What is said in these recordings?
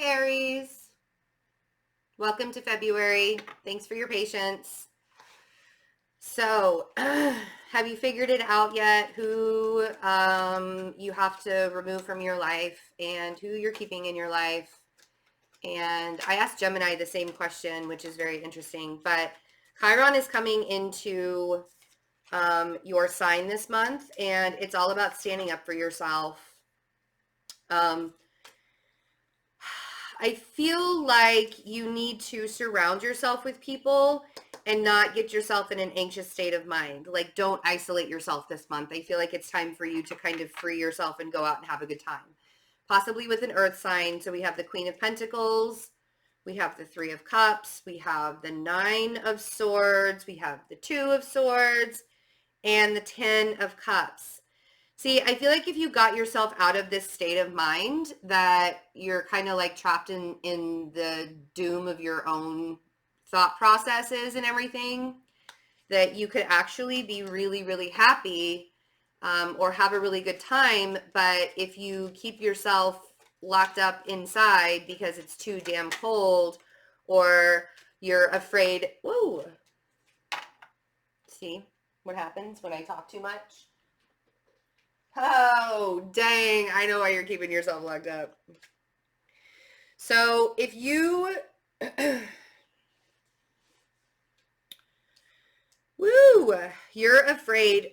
Hi, Aries. Welcome to February. Thanks for your patience. So, have you figured it out yet who you have to remove from your life and who you're keeping in your life? And I asked Gemini the same question, which is very interesting. But Chiron is coming into your sign this month, and it's all about standing up for yourself. I feel like you need to surround yourself with people and not get yourself in an anxious state of mind. Like, don't isolate yourself this month. I feel like it's time for you to kind of free yourself and go out and have a good time. Possibly with an earth sign. So we have the Queen of Pentacles, we have the Three of Cups, we have the Nine of Swords, we have the Two of Swords, and the Ten of Cups. See, I feel like if you got yourself out of this state of mind that you're kind of like trapped in the doom of your own thought processes and everything, that you could actually be really, really happy or have a really good time. But if you keep yourself locked up inside because it's too damn cold or you're afraid, whoa, see what happens when I talk too much? Oh, dang. I know why you're keeping yourself locked up. So if you, woo, you're afraid,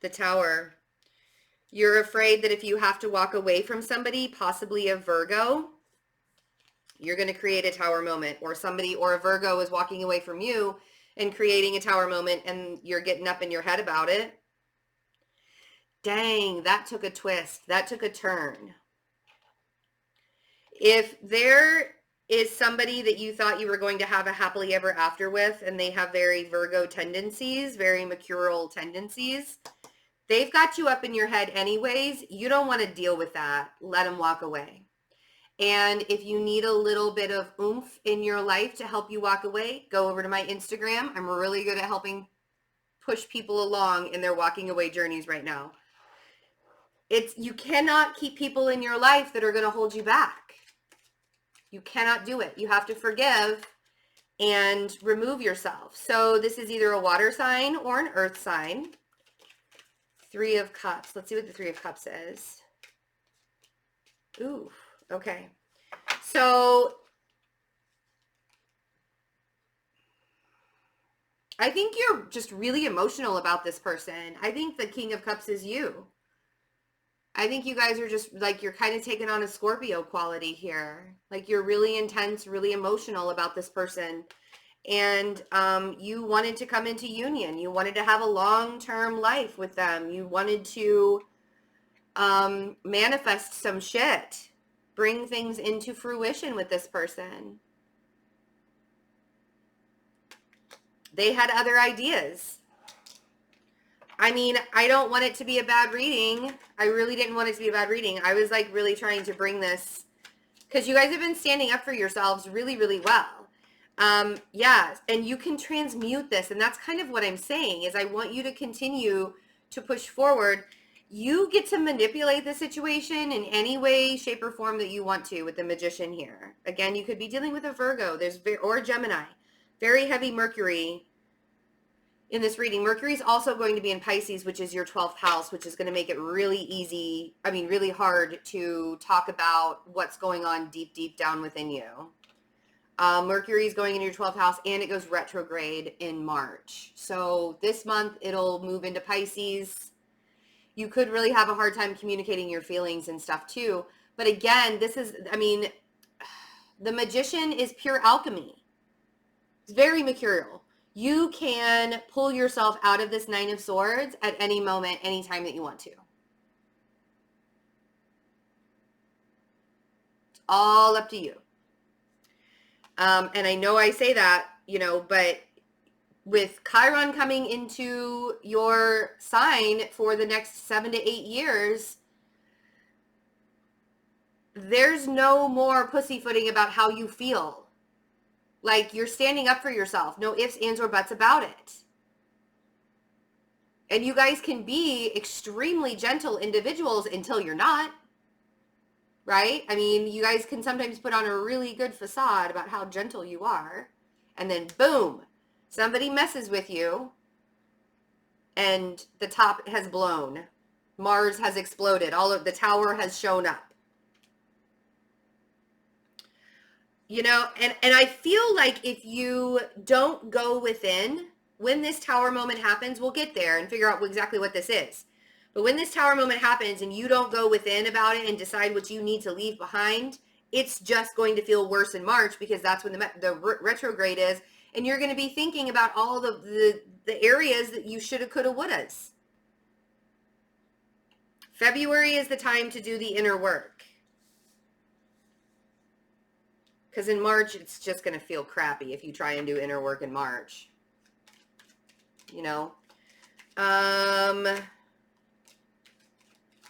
the Tower, you're afraid that if you have to walk away from somebody, possibly a Virgo, you're going to create a Tower moment, or somebody or a Virgo is walking away from you and creating a Tower moment, and you're getting up in your head about it. Dang, that took a twist. That took a turn. If there is somebody that you thought you were going to have a happily ever after with, and they have very Virgo tendencies, very mercurial tendencies, they've got you up in your head anyways. You don't want to deal with that. Let them walk away. And if you need a little bit of oomph in your life to help you walk away, go over to my Instagram. I'm really good at helping push people along in their walking away journeys right now. You cannot keep people in your life that are going to hold you back. You cannot do it. You have to forgive and remove yourself. So this is either a water sign or an earth sign. Three of Cups. Let's see what the Three of Cups is. Ooh, okay. So I think you're just really emotional about this person. I think the King of Cups is you. I think you guys are just like, you're kind of taking on a Scorpio quality here. Like, you're really intense, really emotional about this person. And you wanted to come into union. You wanted to have a long-term life with them. You wanted to manifest some shit. Bring things into fruition with this person. They had other ideas. I mean, I don't want it to be a bad reading. I really didn't want it to be a bad reading. I was like really trying to bring this because you guys have been standing up for yourselves really, really well. Yeah, and you can transmute this. And that's kind of what I'm saying is I want you to continue to push forward. You get to manipulate the situation in any way, shape, or form that you want to with the Magician here. Again, you could be dealing with a Virgo or a Gemini. Very heavy Mercury in this reading. Mercury is also going to be in Pisces, which is your 12th house, which is going to make it really easy, really hard to talk about what's going on deep, deep down within you. Mercury is going into your 12th house, and it goes retrograde in March. So this month, it'll move into Pisces. You could really have a hard time communicating your feelings and stuff too. But again, this is, the Magician is pure alchemy. It's very mercurial. You can pull yourself out of this Nine of Swords at any moment, anytime that you want to. It's all up to you. And I know I say that, but with Chiron coming into your sign for the next 7 to 8 years, there's no more pussyfooting about how you feel. Like, you're standing up for yourself. No ifs, ands, or buts about it. And you guys can be extremely gentle individuals until you're not. right? I mean, you guys can sometimes put on a really good facade about how gentle you are, and then boom, somebody messes with you, and the top has blown. Mars has exploded. All of the tower has shown up. You know, and I feel like if you don't go within, when this tower moment happens, we'll get there and figure out exactly what this is. But when this tower moment happens and you don't go within about it and decide what you need to leave behind, it's just going to feel worse in March, because that's when the retrograde is, and you're going to be thinking about all the areas that you shoulda, coulda, wouldas. February is the time to do the inner work. Because in March, it's just going to feel crappy if you try and do inner work in March. You know?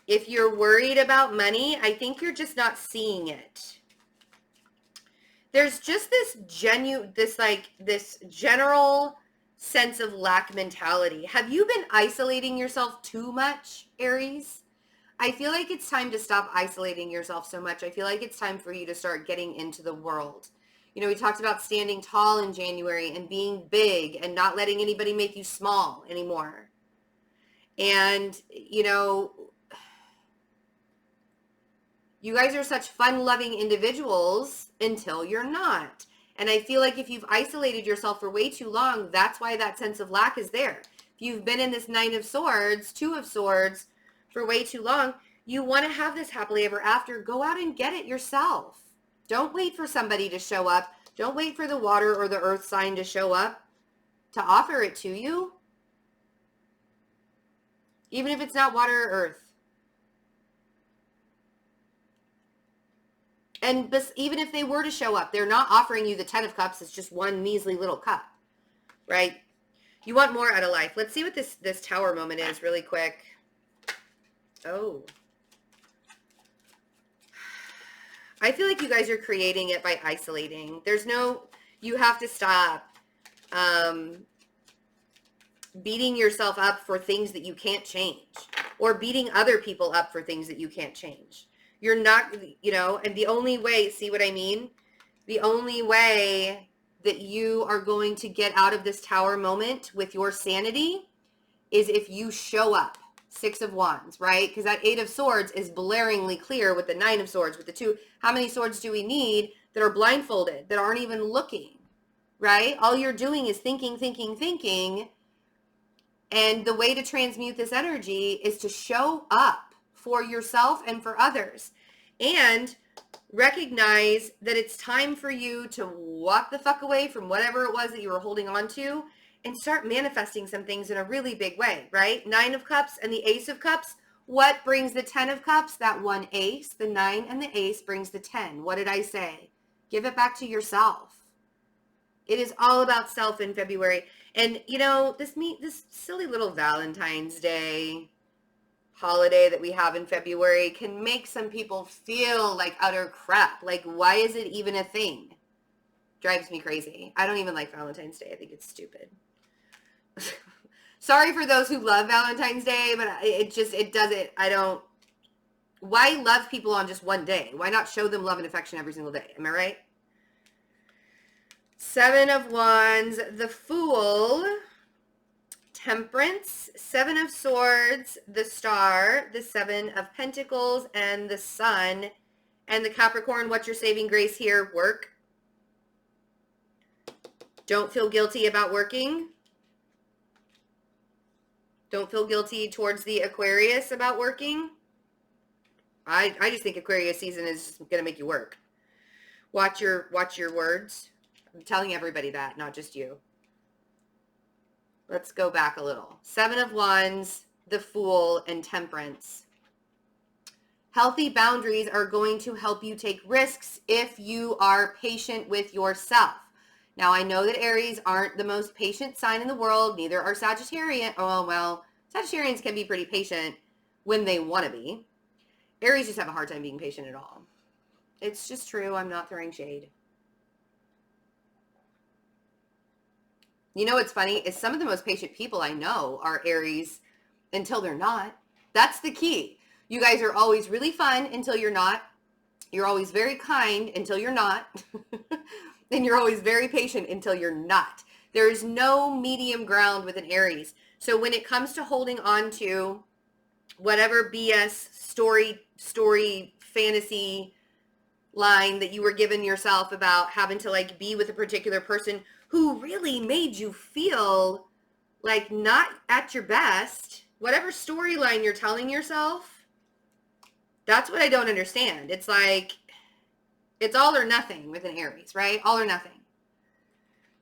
If you're worried about money, I think you're just not seeing it. There's just this general sense of lack mentality. Have you been isolating yourself too much, Aries? I feel like it's time to stop isolating yourself so much. I feel like it's time for you to start getting into the world. You know, we talked about standing tall in January and being big and not letting anybody make you small anymore. And, you know, you guys are such fun-loving individuals until you're not. And I feel like if you've isolated yourself for way too long, that's why that sense of lack is there. If you've been in this Nine of Swords, Two of Swords, for way too long, you want to have this happily ever after, go out and get it yourself. Don't wait for somebody to show up. Don't wait for the water or the earth sign to show up to offer it to you. Even if it's not water or earth. And even if they were to show up, they're not offering you the 10 of Cups. It's just one measly little cup, right? You want more out of life. Let's see what this tower moment is really quick. Oh. I feel like you guys are creating it by isolating. You have to stop beating yourself up for things that you can't change, or beating other people up for things that you can't change. You're not, you know, and the only way, see what I mean? The only way that you are going to get out of this tower moment with your sanity is if you show up. Six of Wands, right? Because that Eight of Swords is blaringly clear with the Nine of Swords, with the two. How many swords do we need that are blindfolded, that aren't even looking, right? All you're doing is thinking. And the way to transmute this energy is to show up for yourself and for others. And recognize that it's time for you to walk the fuck away from whatever it was that you were holding on to, and start manifesting some things in a really big way, right? Nine of Cups and the Ace of Cups. What brings the 10 of Cups? That one ace. The 9 and the ace brings the 10. What did I say? Give it back to yourself. It is all about self in February. And, you know, this silly little Valentine's Day holiday that we have in February can make some people feel like utter crap. Like, why is it even a thing? Drives me crazy. I don't even like Valentine's Day. I think it's stupid. Sorry for those who love Valentine's Day, but it doesn't, why love people on just one day? Why not show them love and affection every single day? Am I right? Seven of Wands, the Fool, Temperance, Seven of Swords, the Star, the Seven of Pentacles, and the Sun, and the Capricorn. What's your saving grace here? Work. Don't feel guilty about working. Don't feel guilty towards the Aquarius about working. I just think Aquarius season is going to make you work. Watch your words. I'm telling everybody that, not just you. Let's go back a little. Seven of Wands, the Fool, and Temperance. Healthy boundaries are going to help you take risks if you are patient with yourself. Now, I know that Aries aren't the most patient sign in the world. Neither are Sagittarian. Oh, well, Sagittarians can be pretty patient when they want to be. Aries just have a hard time being patient at all. It's just true. I'm not throwing shade. You know what's funny is some of the most patient people I know are Aries until they're not. That's the key. You guys are always really fun until you're not. You're always very kind until you're not. And you're always very patient until you're not. There is no medium ground with an Aries. So when it comes to holding on to whatever BS story fantasy line that you were giving yourself about having to like be with a particular person who really made you feel like not at your best, whatever storyline you're telling yourself, that's what I don't understand. It's like, it's all or nothing with an Aries, right? All or nothing.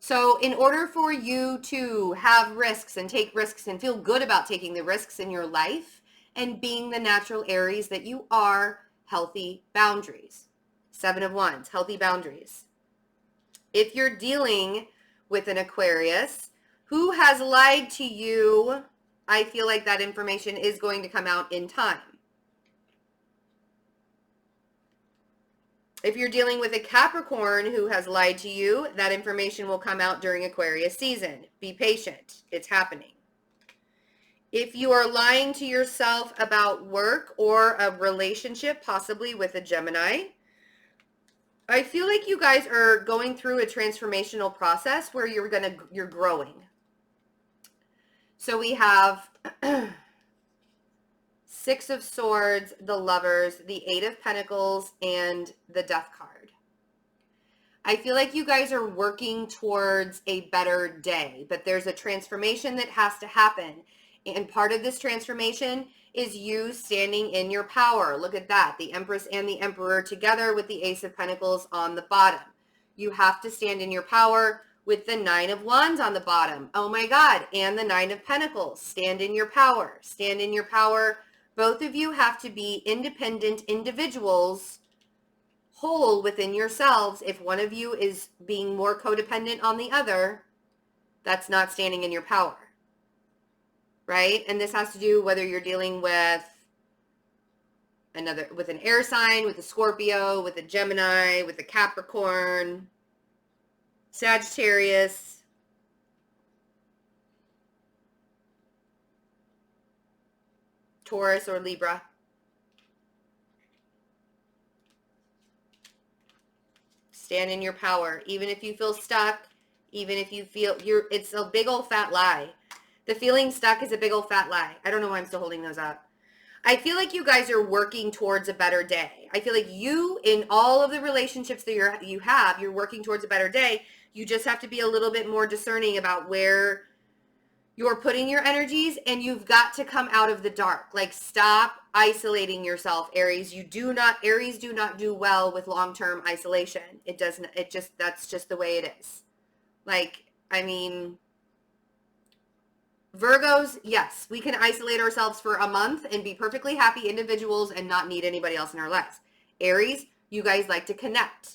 So in order for you to have risks and take risks and feel good about taking the risks in your life and being the natural Aries that you are, healthy boundaries. 7 of Wands, healthy boundaries. If you're dealing with an Aquarius who has lied to you, I feel like that information is going to come out in time. If you're dealing with a Capricorn who has lied to you, that information will come out during Aquarius season. Be patient. It's happening. If you are lying to yourself about work or a relationship, possibly with a Gemini, I feel like you guys are going through a transformational process where you're growing. So we have 6 of Swords, the Lovers, the 8 of Pentacles, and the Death card. I feel like you guys are working towards a better day, but there's a transformation that has to happen. And part of this transformation is you standing in your power. Look at that. The Empress and the Emperor together with the Ace of Pentacles on the bottom. You have to stand in your power with the 9 of Wands on the bottom. Oh my God. And the 9 of Pentacles. Stand in your power. Stand in your power. Both of you have to be independent individuals, whole within yourselves. If one of you is being more codependent on the other, that's not standing in your power. Right? And this has to do whether you're dealing with an air sign, with a Scorpio, with a Gemini, with a Capricorn, Sagittarius, Taurus, or Libra. Stand in your power. Even if you feel stuck, even if you feel it's a big old fat lie. The feeling stuck is a big old fat lie. I don't know why I'm still holding those up. I feel like you guys are working towards a better day. I feel like you, in all of the relationships that you're working towards a better day. You just have to be a little bit more discerning about where you're putting your energies, and you've got to come out of the dark. Like, stop isolating yourself, Aries. Aries do not do well with long-term isolation. That's just the way it is. Like, I mean, Virgos, yes, we can isolate ourselves for a month and be perfectly happy individuals and not need anybody else in our lives. Aries, you guys like to connect,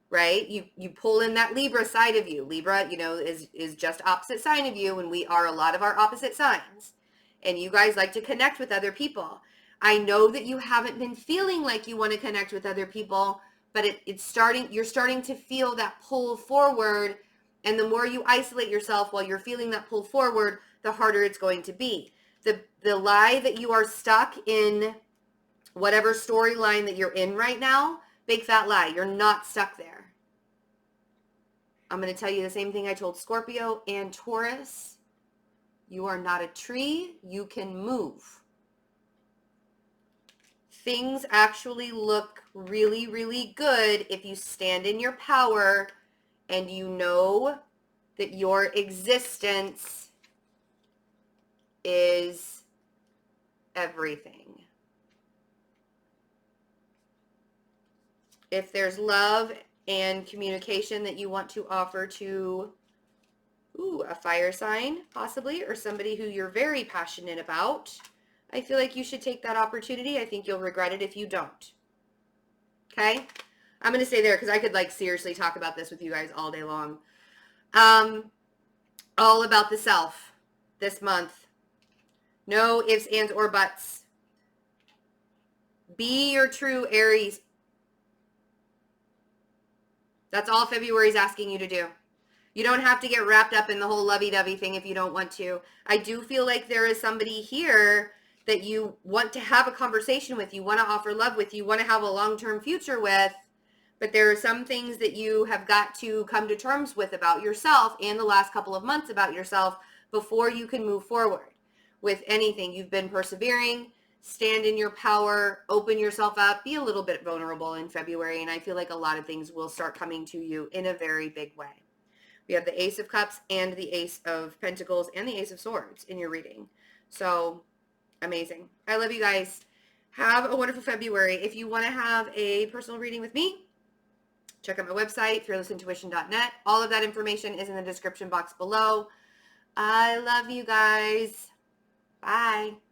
right? You pull in that Libra side of you. Libra, is just opposite sign of you, and we are a lot of our opposite signs. And you guys like to connect with other people. I know that you haven't been feeling like you want to connect with other people, but you're starting to feel that pull forward. And the more you isolate yourself while you're feeling that pull forward, the harder it's going to be. The lie that you are stuck in whatever storyline that you're in right now, big fat lie. You're not stuck there. I'm going to tell you the same thing I told Scorpio and Taurus. You are not a tree. You can move. Things actually look really, really good if you stand in your power and you know that your existence is everything. If there's love and communication that you want to offer to a fire sign, possibly, or somebody who you're very passionate about, I feel like you should take that opportunity. I think you'll regret it if you don't. Okay? I'm going to stay there because I could seriously talk about this with you guys all day long. All about the self this month. No ifs, ands, or buts. Be your true Aries. That's all February is asking you to do. You don't have to get wrapped up in the whole lovey-dovey thing if you don't want to. I do feel like there is somebody here that you want to have a conversation with, you want to offer love with, you want to have a long-term future with, but there are some things that you have got to come to terms with about yourself and the last couple of months about yourself before you can move forward with anything. You've been persevering, stand in your power, open yourself up, be a little bit vulnerable in February, and I feel like a lot of things will start coming to you in a very big way. We have the Ace of Cups and the Ace of Pentacles and the Ace of Swords in your reading. So amazing. I love you guys. Have a wonderful February. If you want to have a personal reading with me, check out my website, fearlessintuition.net. All of that information is in the description box below. I love you guys. Bye.